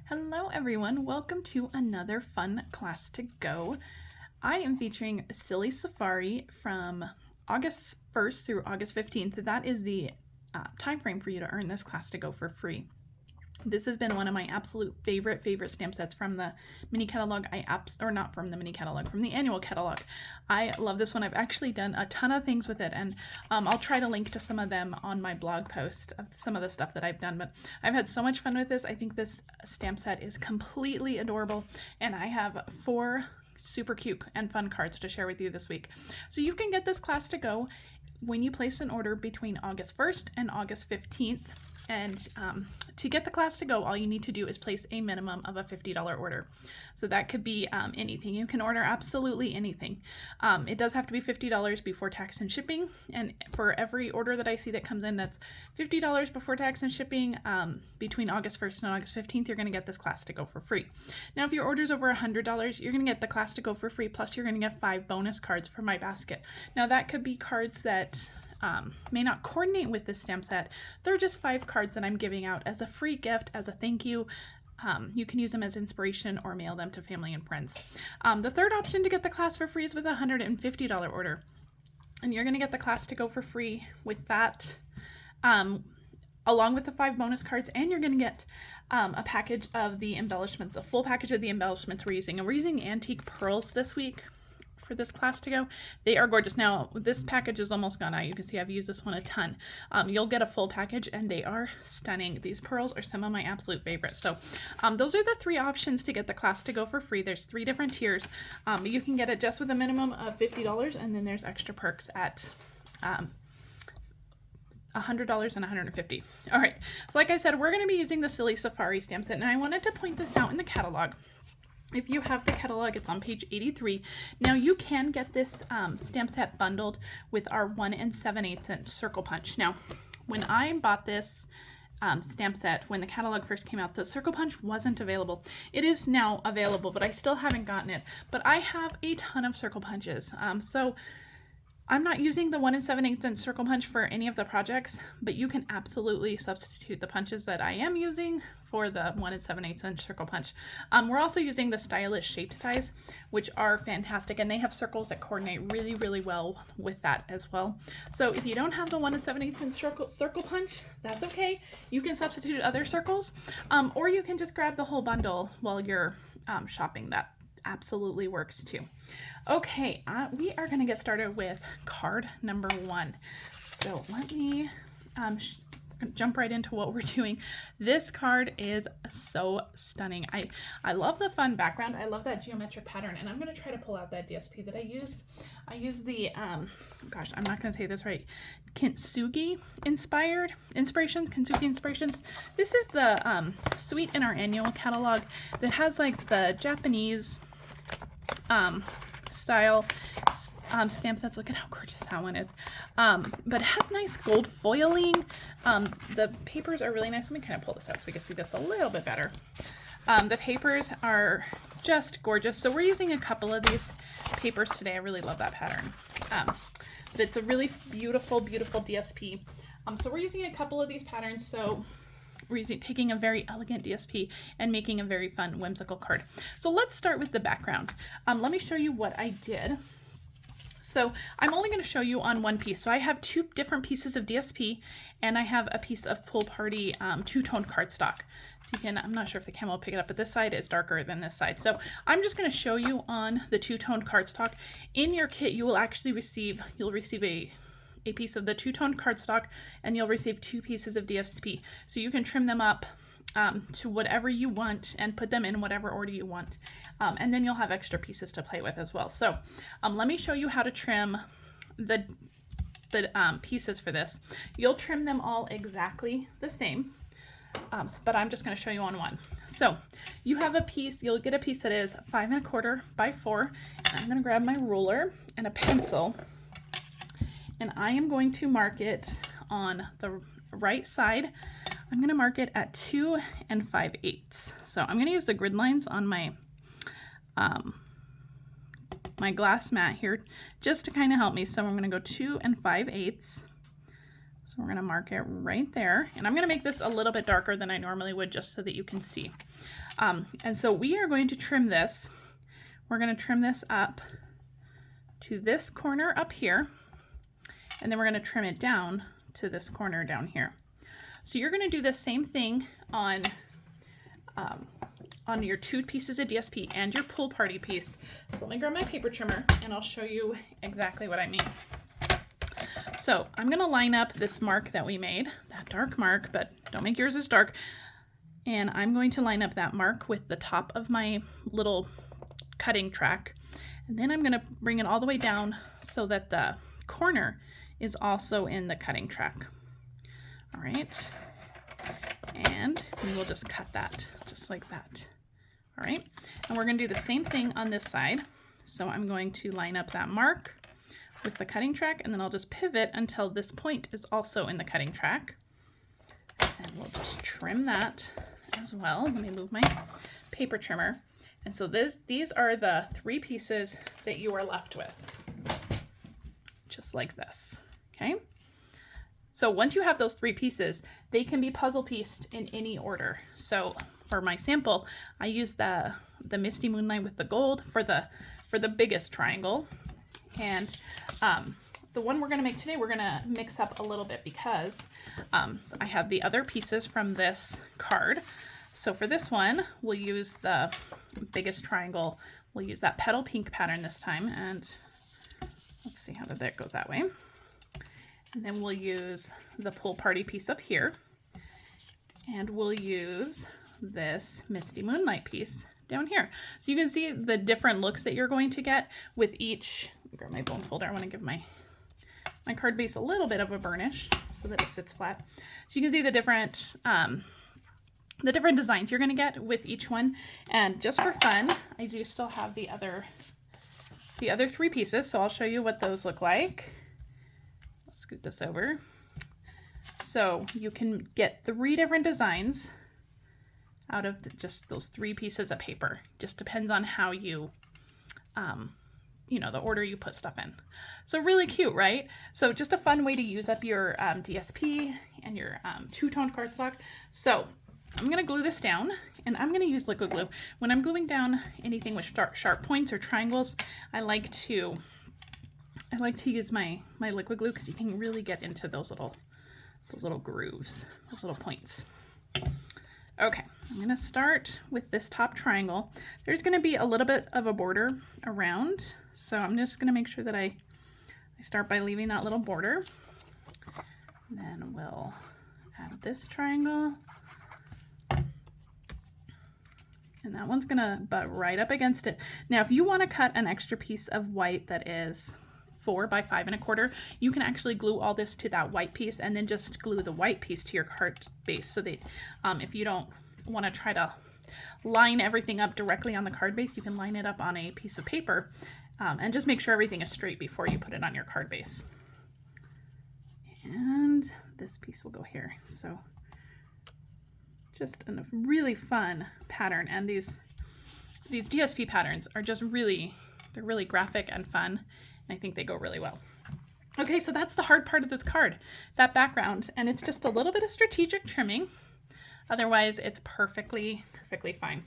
Hello everyone, welcome to another fun class to go. I am featuring Silly Safari from August 1st through August 15th. That is the time frame for you to earn this class to go for free. This has been one of my absolute favorite stamp sets from the mini catalog. Not from the mini catalog, from the annual catalog. I love this one. I've actually done a ton of things with it, and I'll try to link to some of them on my blog post of some of the stuff that I've done, but I've had so much fun with this. I think this stamp set is completely adorable, and I have 4 super cute and fun cards to share with you this week. So you can get this class to go when you place an order between August 1st and August 15th. And to get the class to go, all you need to do is place a minimum of a $50 order. So that could be anything. You can order absolutely anything. It does have to be $50 before tax and shipping. And for every order that I see that comes in that's $50 before tax and shipping, between August 1st and August 15th, you're going to get this class to go for free. Now, if your order's over $100, you're going to get the class to go for free. Plus, you're going to get 5 bonus cards for my basket. Now, that could be cards that may not coordinate with this stamp set. They're just 5 cards that I'm giving out as a free gift, as a thank you. You can use them as inspiration or mail them to family and friends. The third option to get the class for free is with a $150 order. And you're going to get the class to go for free with that, along with the 5 bonus cards, and you're going to get a package of the embellishments, a full package of the embellishments we're using. And we're using antique pearls this week for this class to go. They are gorgeous. Now, this package is almost gone out. You can see I've used this one a ton. You'll get a full package, and they are stunning. These pearls are some of my absolute favorites. So those are the 3 options to get the class to go for free. There's 3 different tiers. You can get it just with a minimum of $50, and then there's extra perks at $100 and $150. All right, so like I said, we're going to be using the Silly Safari stamp set, and I wanted to point this out in the catalog. If you have the catalog, it's on page 83. Now, you can get this stamp set bundled with our 1 7/8 inch circle punch. Now, when I bought this stamp set, when the catalog first came out, the circle punch wasn't available. It is now available, but I still haven't gotten it. But I have a ton of circle punches. So I'm not using the 1 7/8 inch circle punch for any of the projects, but you can absolutely substitute the punches that I am using for the 1 7/8 inch circle punch. We're also using the Stylish Shapes ties, which are fantastic, and they have circles that coordinate really, really well with that as well. So if you don't have the 1 7/8 inch circle punch, that's okay. You can substitute other circles, or you can just grab the whole bundle while you're shopping. That absolutely works too. Okay, we are going to get started with card number 1. So let me jump right into what we're doing. This card is so stunning. I love the fun background. I love that geometric pattern, and I'm going to try to pull out that DSP that I used. I used the, gosh, I'm not going to say this right, Kintsugi Inspirations. This is the suite in our annual catalog that has like the Japanese style stamp sets. Look at how gorgeous that one is. But it has nice gold foiling. The papers are really nice. Let me kind of pull this out so we can see this a little bit better. The papers are just gorgeous. So we're using a couple of these papers today. I really love that pattern. But it's a really beautiful DSP. So we're using a couple of these patterns. So we're taking a very elegant DSP and making a very fun, whimsical card. So let's start with the background. Let me show you what I did. So I'm only going to show you on one piece. So I have 2 different pieces of DSP, and I have a piece of Pool Party 2-tone cardstock. So you can, I'm not sure if the camera will pick it up, but this side is darker than this side. So I'm just going to show you on the 2-tone cardstock. In your kit, you will actually receive, a piece of the 2-tone cardstock, and you'll receive 2 pieces of DSP. So you can trim them up to whatever you want and put them in whatever order you want. And then you'll have extra pieces to play with as well. So let me show you how to trim the pieces for this. You'll trim them all exactly the same, but I'm just going to show you on one. So you have a piece, you'll get a piece that is 5 1/4 by 4. And I'm going to grab my ruler and a pencil, and I am going to mark it on the right side. I'm going to mark it at 2 5/8. So I'm going to use the grid lines on my my glass mat here just to kind of help me. So I'm going to go 2 5/8. So we're going to mark it right there. And I'm going to make this a little bit darker than I normally would just so that you can see. And so we are going to trim this. We're going to trim this up to this corner up here. And then we're going to trim it down to this corner down here. So you're going to do the same thing on your 2 pieces of DSP and your pool party piece. So let me grab my paper trimmer and I'll show you exactly what I mean. So I'm going to line up this mark that we made, that dark mark, but don't make yours as dark. And I'm going to line up that mark with the top of my little cutting track. And then I'm going to bring it all the way down so that the corner is also in the cutting track. All right. And we will just cut that just like that. All right. And we're going to do the same thing on this side. So I'm going to line up that mark with the cutting track, and then I'll just pivot until this point is also in the cutting track. And we'll just trim that as well. Let me move my paper trimmer. And so these are the 3 pieces that you are left with. Just like this, okay? So once you have those 3 pieces, they can be puzzle pieced in any order. So for my sample, I used the Misty Moonlight with the gold for the biggest triangle. And the one we're going to make today, we're going to mix up a little bit because I have the other pieces from this card. So for this one, we'll use the biggest triangle. We'll use that petal pink pattern this time. And let's see how that goes that way. And then we'll use the pool party piece up here. And we'll use this Misty Moonlight piece down here. So you can see the different looks that you're going to get with each. Grab my bone folder. I want to give my card base a little bit of a burnish so that it sits flat. So you can see the different designs you're going to get with each one. And just for fun, I do still have the other 3 pieces. So I'll show you what those look like. Let's scoot this over. So you can get 3 different designs out of just those 3 pieces of paper. Just depends on how you, the order you put stuff in. So really cute, right? So just a fun way to use up your DSP and your 2-toned cardstock. So I'm going to glue this down, and I'm going to use liquid glue. When I'm gluing down anything with sharp points or triangles, I like to use my liquid glue because you can really get into those little grooves, those little points. Okay, I'm going to start with this top triangle. There's going to be a little bit of a border around, so I'm just going to make sure that I start by leaving that little border. Then we'll add this triangle. And that one's going to butt right up against it. Now, if you want to cut an extra piece of white that is 4 by 5 1/4, you can actually glue all this to that white piece and then just glue the white piece to your card base so that if you don't want to try to line everything up directly on the card base, you can line it up on a piece of paper and just make sure everything is straight before you put it on your card base. And this piece will go here. So just a really fun pattern, and these DSP patterns are just they're really graphic and fun. I think they go really well. Okay, so that's the hard part of this card, that background, and it's just a little bit of strategic trimming. Otherwise, it's perfectly fine.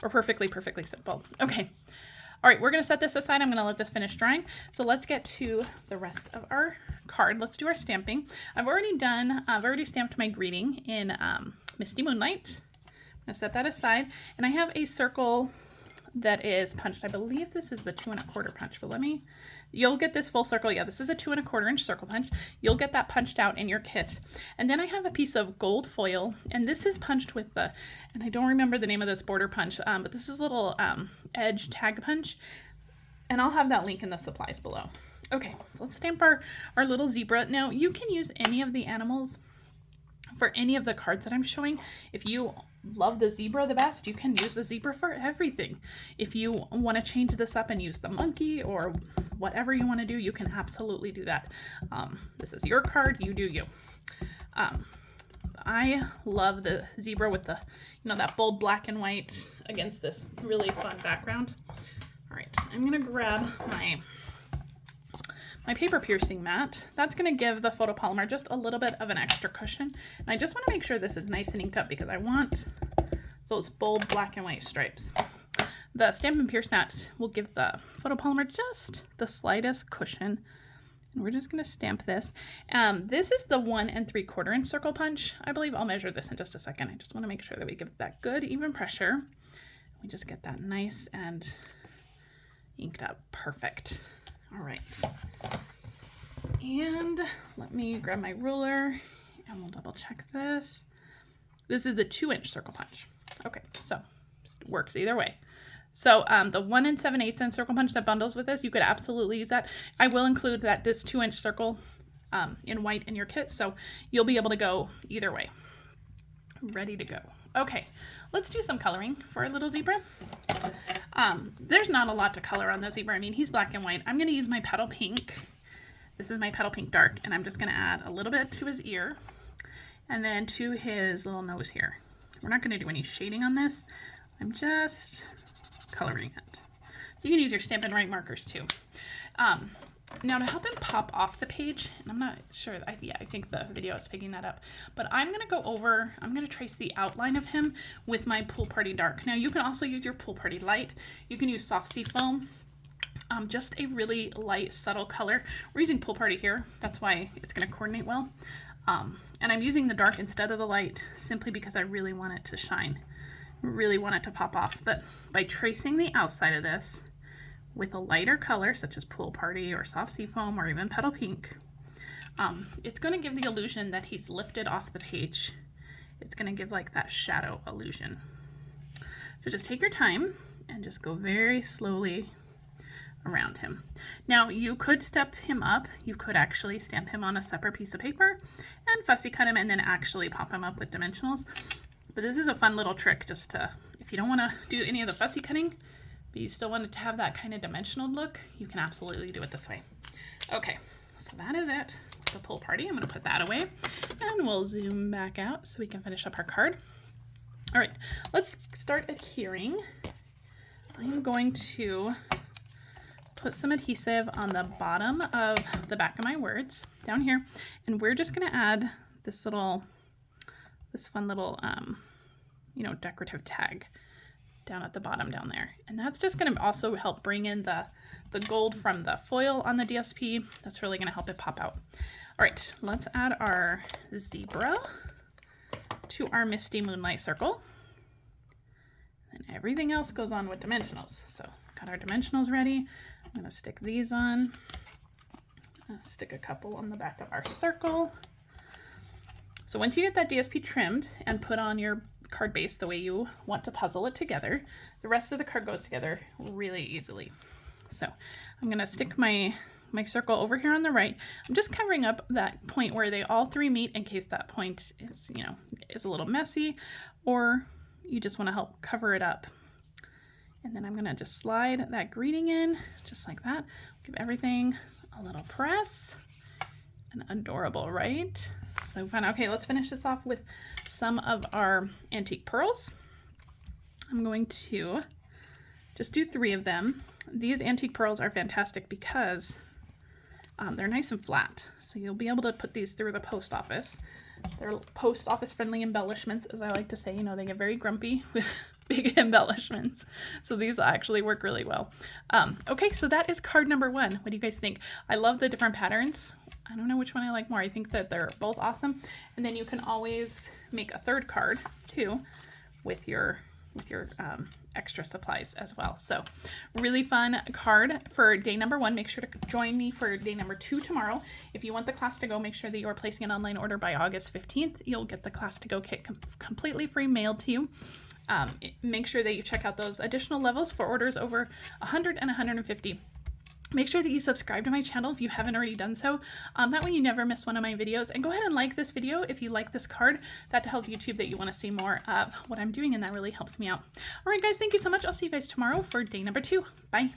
Or perfectly simple. Okay. All right, we're gonna set this aside. I'm gonna let this finish drying. So let's get to the rest of our card. Let's do our stamping. I've already stamped my greeting in Misty Moonlight. I'm gonna set that aside. And I have a circle that is punched. I believe this is the 2 1/4 punch, but you'll get this full circle. Yeah, this is a 2 1/4 inch circle punch. You'll get that punched out in your kit. And then I have a piece of gold foil, and this is punched with and I don't remember the name of this border punch, but this is a little edge tag punch, and I'll have that link in the supplies below. Okay, so let's stamp our little zebra. Now, you can use any of the animals for any of the cards that I'm showing. If you love the zebra the best, you can use the zebra for everything. If you want to change this up and use the monkey or whatever you want to do, you can absolutely do that. This is your card, you do you. I love the zebra with the, that bold black and white against this really fun background. All right, I'm gonna grab my paper piercing mat. That's going to give the photopolymer just a little bit of an extra cushion. And I just want to make sure this is nice and inked up because I want those bold black and white stripes. The Stampin' Pierce mat will give the photopolymer just the slightest cushion. And we're just going to stamp this. This is the 1 3/4 inch circle punch. I believe I'll measure this in just a second. I just want to make sure that we give that good even pressure. We just get that nice and inked up. Perfect. All right. And let me grab my ruler and we'll double check this. This is the 2 inch circle punch. Okay, so it works either way. So the 1 7/8 inch circle punch that bundles with this, you could absolutely use that. I will include this 2 inch circle in white in your kit, so you'll be able to go either way. Ready to go. Okay, let's do some coloring for our little zebra. There's not a lot to color on the zebra. I mean, he's black and white. I'm going to use my Petal Pink. This is my Petal Pink Dark, and I'm just going to add a little bit to his ear and then to his little nose here. We're not going to do any shading on this. I'm just coloring it. You can use your Stampin' Right markers too. Now to help him pop off the page, and I'm not sure, I think the video is picking that up, but I'm going to trace the outline of him with my Pool Party Dark. Now you can also use your Pool Party Light. You can use Soft Sea Foam, just a really light, subtle color. We're using Pool Party here. That's why it's going to coordinate well. And I'm using the dark instead of the light simply because I really want it to shine. Really want it to pop off. But by tracing the outside of this with a lighter color such as Pool Party or Soft Sea Foam or even Petal Pink, it's going to give the illusion that he's lifted off the page. It's going to give like that shadow illusion. So just take your time and just go very slowly around him. Now you could step him up. You could actually stamp him on a separate piece of paper and fussy cut him and then actually pop him up with dimensionals. But this is a fun little trick just to, if you don't want to do any of the fussy cutting, but you still want it to have that kind of dimensional look, you can absolutely do it this way. Okay, so that is it. The Pool Party, I'm going to put that away and we'll zoom back out so we can finish up our card. All right, let's start adhering. I'm going to put some adhesive on the bottom of the back of my words down here, and we're just going to add this fun little decorative tag down at the bottom down there, and that's just going to also help bring in the gold from the foil on the DSP. That's really going to help it pop out. All right, let's add our zebra to our Misty Moonlight circle, and everything else goes on with dimensionals. So got our dimensionals ready. I'm going to stick these on. Stick a couple on the back of our circle. So once you get that DSP trimmed and put on your card base the way you want to puzzle it together, the rest of the card goes together really easily. So I'm going to stick my circle over here on the right. I'm just covering up that point where they all three meet in case that point is a little messy, or you just want to help cover it up. And then I'm going to just slide that greeting in just like that. Give everything a little press. And adorable, right? So fun. Okay, let's finish this off with some of our antique pearls. I'm going to just do 3 of them. These antique pearls are fantastic because they're nice and flat. So you'll be able to put these through the post office. They're post office friendly embellishments, as I like to say. They get very grumpy with big embellishments. So these actually work really well. Okay, so that is card number 1. What do you guys think? I love the different patterns. I don't know which one I like more. I think that they're both awesome. And then you can always make a 3rd card too with your extra supplies as well. So really fun card for day number 1. Make sure to join me for day number 2 tomorrow. If you want the class to go, make sure that you are placing an online order by August 15th. You'll get the class to go kit completely free mailed to you. Make sure that you check out those additional levels for orders over 100 and 150. Make sure that you subscribe to my channel if you haven't already done so. That way you never miss one of my videos. And go ahead and like this video if you like this card. That tells YouTube that you want to see more of what I'm doing, and that really helps me out. All right, guys, thank you so much. I'll see you guys tomorrow for day number 2. Bye.